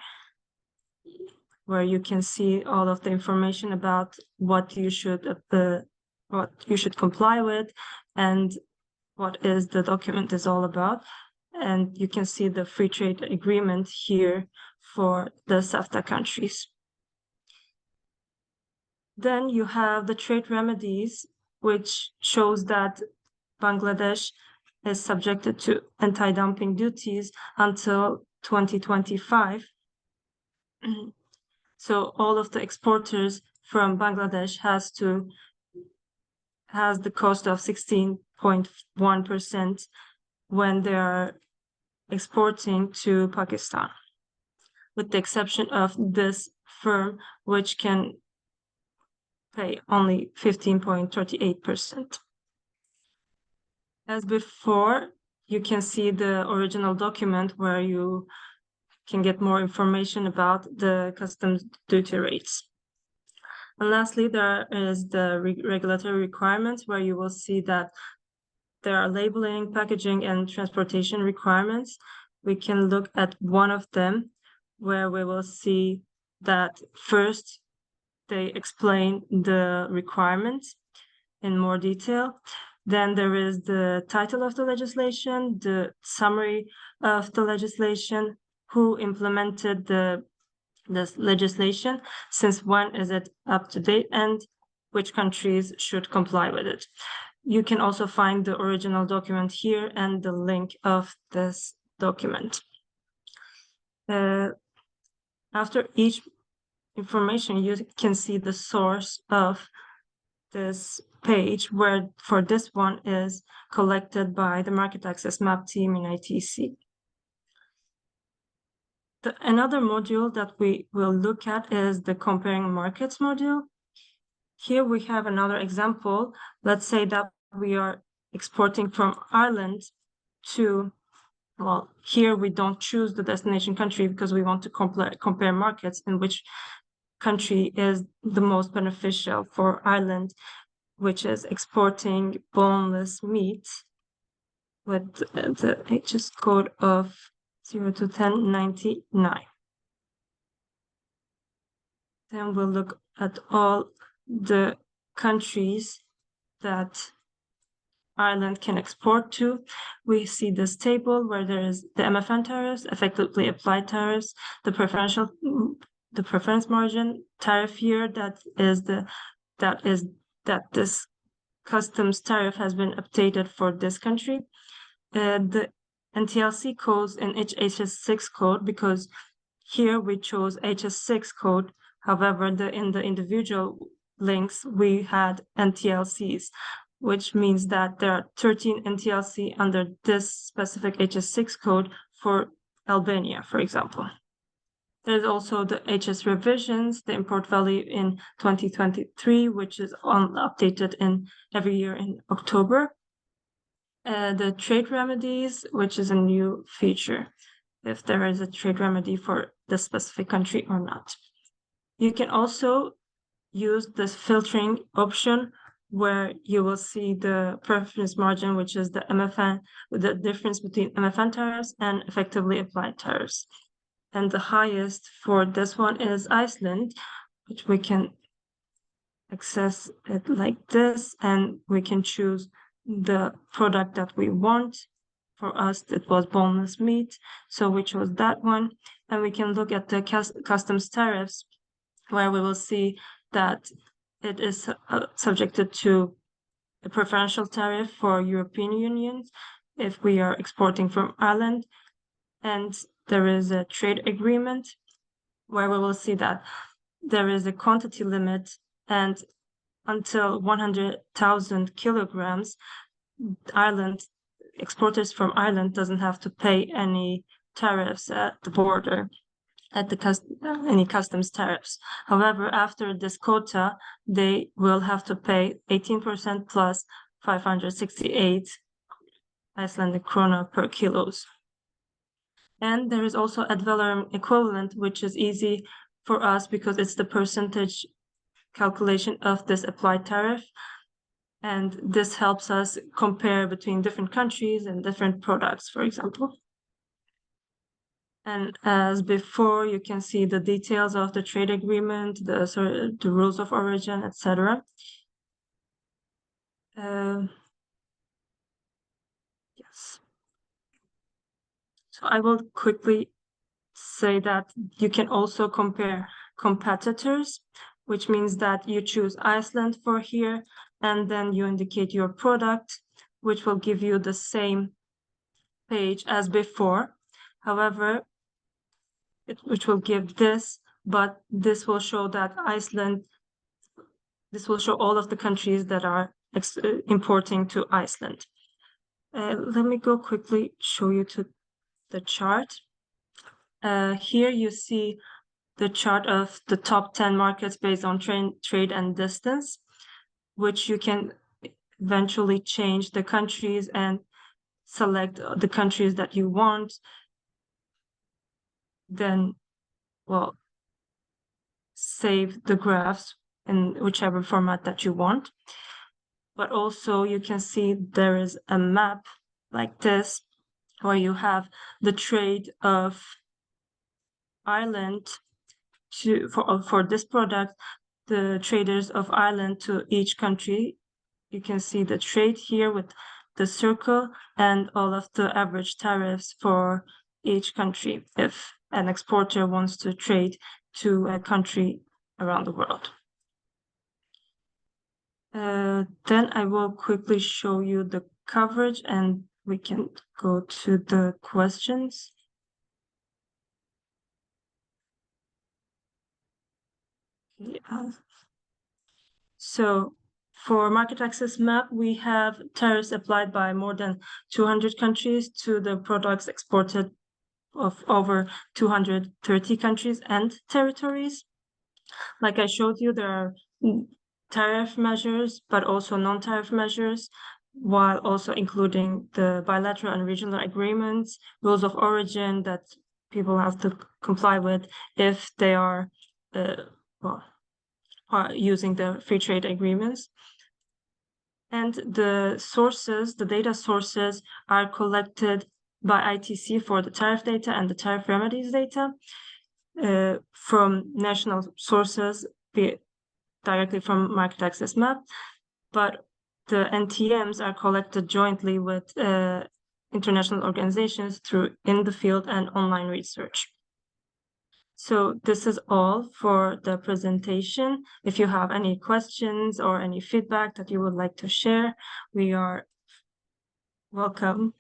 C: where you can see all of the information about what you should comply with and what is the document is all about. And you can see the free trade agreement here for the SAFTA countries. Then you have the trade remedies, which shows that Bangladesh is subjected to anti-dumping duties until 2025. So all of the exporters from Bangladesh has the cost of 16.1% when they are exporting to Pakistan, with the exception of this firm, which can pay only 15.38%. As before, you can see the original document where you can get more information about the customs duty rates. And lastly, there is the regulatory requirements, where you will see that there are labeling, packaging, and transportation requirements. We can look at one of them where we will see that first they explain the requirements in more detail. Then there is the title of the legislation, the summary of the legislation, who implemented this legislation, since when is it up to date, and which countries should comply with it. You can also find the original document here and the link of this document. After each information, you can see the source of this page, where for this one is collected by the Market Access Map team in ITC. Another module that we will look at is the comparing markets module. Here we have another example. Let's say that we are exporting from Ireland to, well, here we don't choose the destination country because we want to compare markets in which country is the most beneficial for Ireland, which is exporting boneless meat with the HS code of 0 to 1099. Then we'll look at all the countries that Ireland can export to. We see this table where there is the MFN tariffs, effectively applied tariffs, the preference margin tariff here, that this customs tariff has been updated for this country. The NTLC codes in each HS6 code, because here we chose HS6 code. However, in the individual links, we had NTLCs, which means that there are 13 NTLC under this specific HS6 code for Albania, for example. There's also the HS revisions, the import value in 2023, which is updated every year in October. The trade remedies, which is a new feature, if there is a trade remedy for the specific country or not. You can also use this filtering option where you will see the preference margin, which is the MFN, the difference between MFN tariffs and effectively applied tariffs. And the highest for this one is Iceland, which we can access it like this, and we can choose the product that we want. For us, it was boneless meat, so we chose that one. And we can look at the customs tariffs, where we will see that it is subjected to a preferential tariff for European Union if we are exporting from Ireland. And there is a trade agreement where we will see that there is a quantity limit, and until 100,000 kilograms, exporters from Ireland doesn't have to pay any tariffs at the border, any customs tariffs. However, after this quota, they will have to pay 18% plus 568 Icelandic krona per kilos. And there is also ad valorem equivalent, which is easy for us because it's the percentage calculation of this applied tariff. And this helps us compare between different countries and different products, for example. And as before, you can see the details of the trade agreement, the rules of origin, etc. Yes. So I will quickly say that you can also compare competitors, which means that you choose Iceland for here, and then you indicate your product, which will give you the same page as before. However, which will give this, but this will show that this will show all of the countries that are importing to Iceland. Let me go quickly show you to the chart. Here you see the chart of the top 10 markets based on trade and distance, which you can eventually change the countries and select the countries that you want. Then, well, save the graphs in whichever format that you want. but also you can see there is a map like this where you have the trade of Ireland for this product, the traders of Ireland to each country. You can see the trade here with the circle and all of the average tariffs for each country if an exporter wants to trade to a country around the world. Then I will quickly show you the coverage and we can go to the questions. Yeah. So for market access map, we have tariffs applied by more than 200 countries to the products exported of over 230 countries and territories. Like I showed you, there are tariff measures, but also non-tariff measures, while also including the bilateral and regional agreements, rules of origin that people have to comply with if they are using the free trade agreements. And the sources, the data sources are collected by ITC for the tariff data and the tariff remedies data from national sources, directly from Market Access Map, but the NTMs are collected jointly with international organizations through in the field and online research. So this is all for the presentation. If you have any questions or any feedback that you would like to share, we are welcome.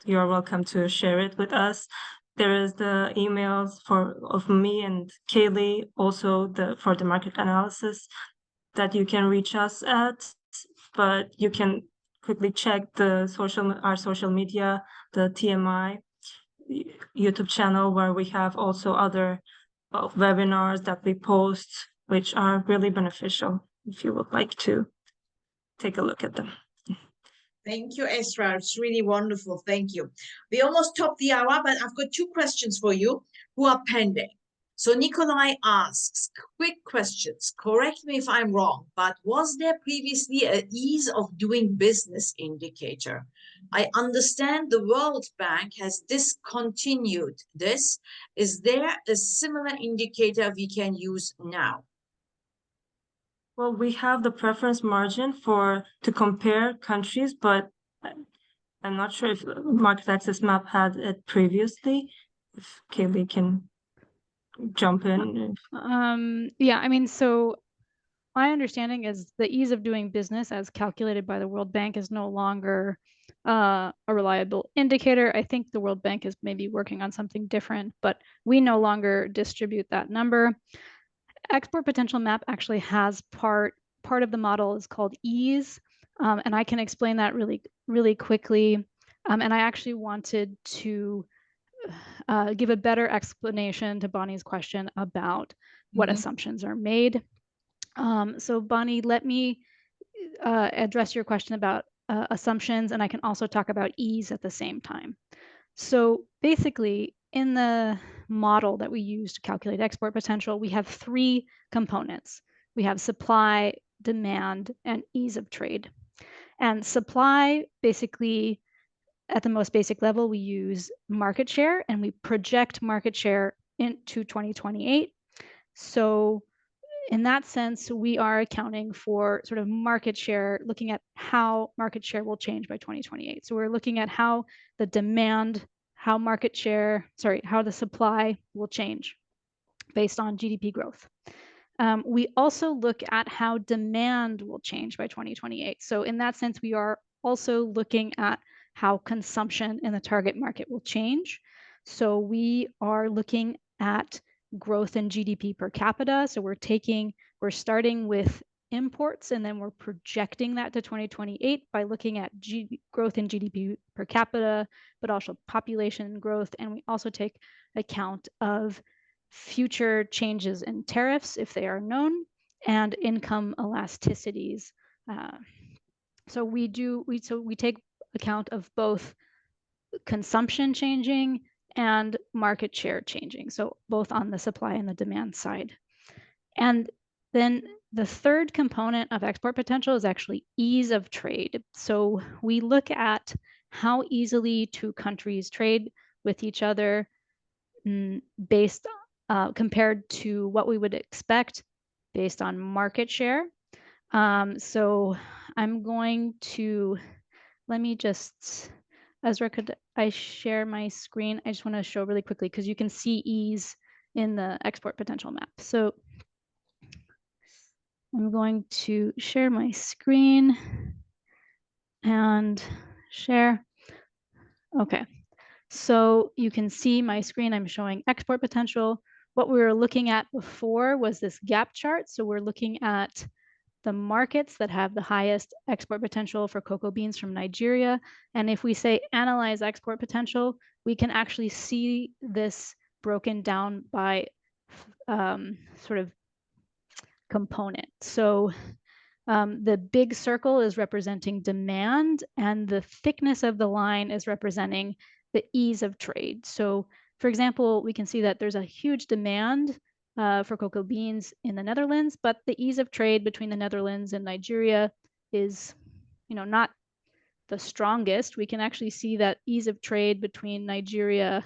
C: You are welcome to share it with us. There is the emails of me and Kaylee, also for the market analysis that you can reach us at, but you can quickly check our social media, the TMI YouTube channel, where we have also other webinars that we post, which are really beneficial if you would like to take a look at them.
A: Thank you, Esra. It's really wonderful. Thank you. We almost topped the hour, but I've got 2 questions for you who are pending. So Nikolai asks, quick questions. Correct me if I'm wrong, but was there previously an ease of doing business indicator? I understand the World Bank has discontinued this. Is there a similar indicator we can use now?
C: Well, we have the preference margin to compare countries, but I'm not sure if Market Access Map had it previously. If Kaylee can jump in.
B: Yeah, I mean, so my understanding is the ease of doing business as calculated by the World Bank is no longer a reliable indicator. I think the World Bank is maybe working on something different, but we no longer distribute that number. Export potential map actually has part of the model is called ease, and I can explain that really quickly. And I actually wanted to give a better explanation to Bonnie's question about what assumptions are made. So Bonnie, let me address your question about assumptions, and I can also talk about ease at the same time. So basically, in the model that we use to calculate export potential, we have 3 components. We have supply, demand, and ease of trade. And supply, basically, at the most basic level, we use market share, and we project market share into 2028. So in that sense, we are accounting for sort of market share, looking at how market share will change by 2028. So we're looking at how the demand, how the supply will change based on GDP growth. We also look at how demand will change by 2028. So in that sense, we are also looking at how consumption in the target market will change. So we are looking at growth in GDP per capita. So we're starting with imports, and then we're projecting that to 2028 by looking at growth in GDP per capita, but also population growth. And we also take account of future changes in tariffs, if they are known, and income elasticities. So we take account of both consumption changing and market share changing, so both on the supply and the demand side. And then The third component of export potential is actually ease of trade. So we look at how easily two countries trade with each other based compared to what we would expect based on market share. So I'm going to, let me just, Ezra, could I share my screen? I just want to show really quickly because you can see ease in the export potential map. So I'm going to share my screen and share. Okay, so you can see my screen. I'm showing export potential. What we were looking at before was this gap chart. So we're looking at the markets that have the highest export potential for cocoa beans from Nigeria. And if we say analyze export potential, we can actually see this broken down by sort of component. So the big circle is representing demand, and the thickness of the line is representing the ease of trade. So for example, we can see that there's a huge demand for cocoa beans in the Netherlands, but the ease of trade between the Netherlands and Nigeria is, not the strongest. We can actually see that ease of trade between Nigeria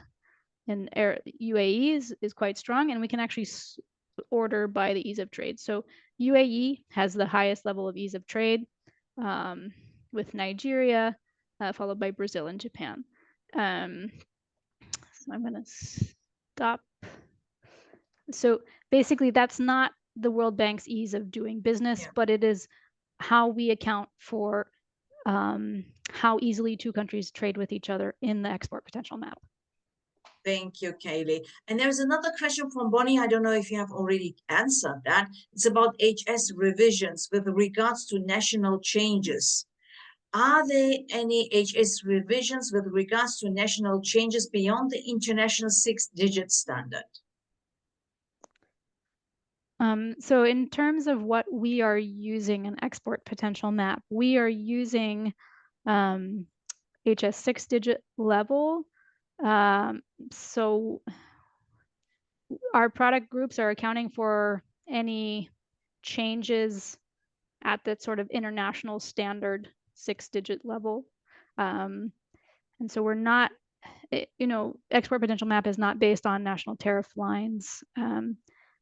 B: and UAE is quite strong, and we can actually order by the ease of trade. So UAE has the highest level of ease of trade, with Nigeria, followed by Brazil and Japan. So I'm going to stop. So basically, that's not the World Bank's ease of doing business, but it is how we account for how easily two countries trade with each other in the export potential map.
A: Thank you, Kaylee. And there's another question from Bonnie. I don't know if you have already answered that. It's about HS revisions with regards to national changes. Are there any HS revisions with regards to national changes beyond the international 6-digit standard?
B: So in terms of what we are using an export potential map, we are using HS 6-digit level. So our product groups are accounting for any changes at that sort of international standard 6-digit level. And so we're not, export potential map is not based on national tariff lines. And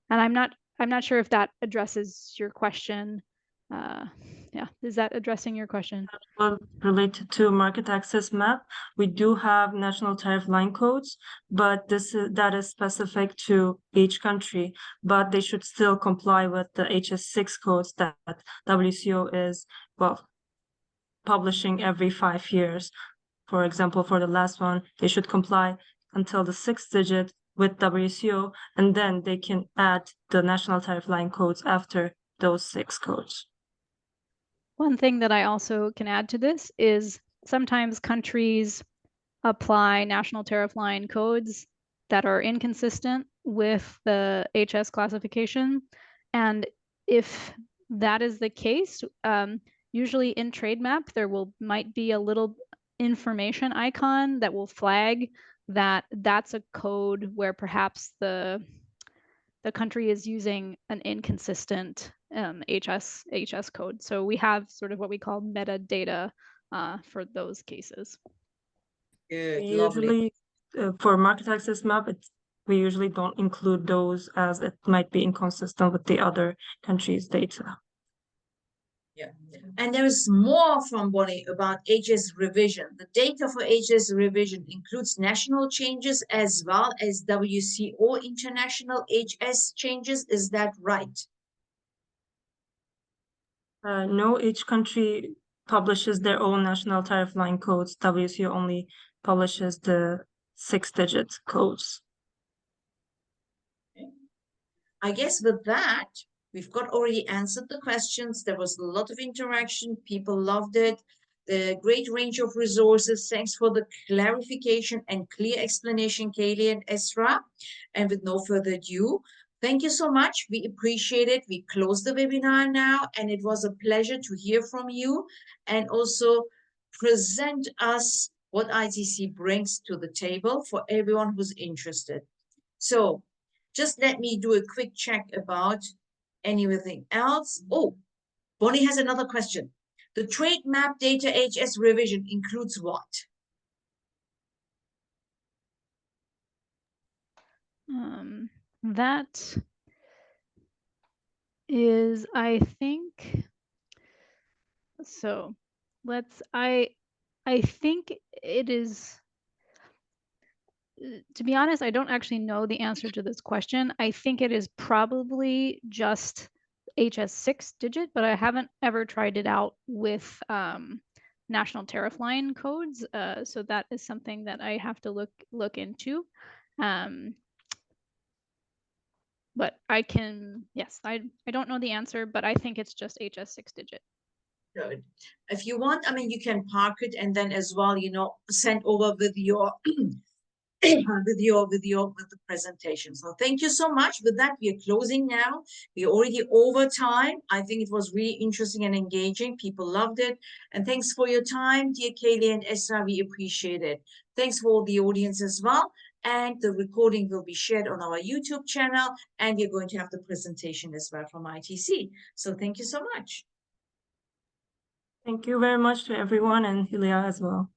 B: I'm not sure if that addresses your question. Yeah, is that addressing your question?
C: Well, related to market access map, we do have national tariff line codes, but that is specific to each country, but they should still comply with the HS6 codes that WCO is, publishing every 5 years. For example, for the last one, they should comply until the 6th digit with WCO, and then they can add the national tariff line codes after those 6 codes.
B: One thing that I also can add to this is sometimes countries apply national tariff line codes that are inconsistent with the HS classification. And if that is the case, usually in trade map, there might be a little information icon that will flag that that's a code where perhaps the country is using an inconsistent HS code. So we have sort of what we call metadata for those cases.
A: Good,
C: usually, for market access map, we usually don't include those as it might be inconsistent with the other countries' data.
A: Yeah, and there is more from Bonnie about HS revision. The data for HS revision includes national changes as well as WCO international HS changes. Is that right?
C: No, each country publishes their own national tariff line codes. WCO only publishes the 6-digit codes.
A: Okay. I guess with that, we've already answered the questions. There was a lot of interaction. People loved it. The great range of resources. Thanks for the clarification and clear explanation, Kaylee and Esra. And with no further ado, thank you so much. We appreciate it. We close the webinar now, and it was a pleasure to hear from you and also present us what ITC brings to the table for everyone who's interested. So just let me do a quick check about Anything else? Oh, Bonnie has another question. The trade map data HS revision includes what?
B: That is, I think, so I think it is, to be honest, I don't actually know the answer to this question. I think it is probably just HS6 digit, but I haven't ever tried it out with national tariff line codes. So that is something that I have to look into. But I can, yes, I don't know the answer, but I think it's just HS6 digit.
A: Good. If you want, I mean, you can park it and then as well, you know, send over with your with the presentation. So thank you so much. With that, we are closing now. We're already over time. I think it was really interesting and engaging. People loved it. And thanks for your time, dear Kaylee and Esra. We appreciate it. Thanks for the audience as well. And the recording will be shared on our YouTube channel. And you're going to have the presentation as well from ITC. So thank you so much.
C: Thank you very much to everyone and Julia as well.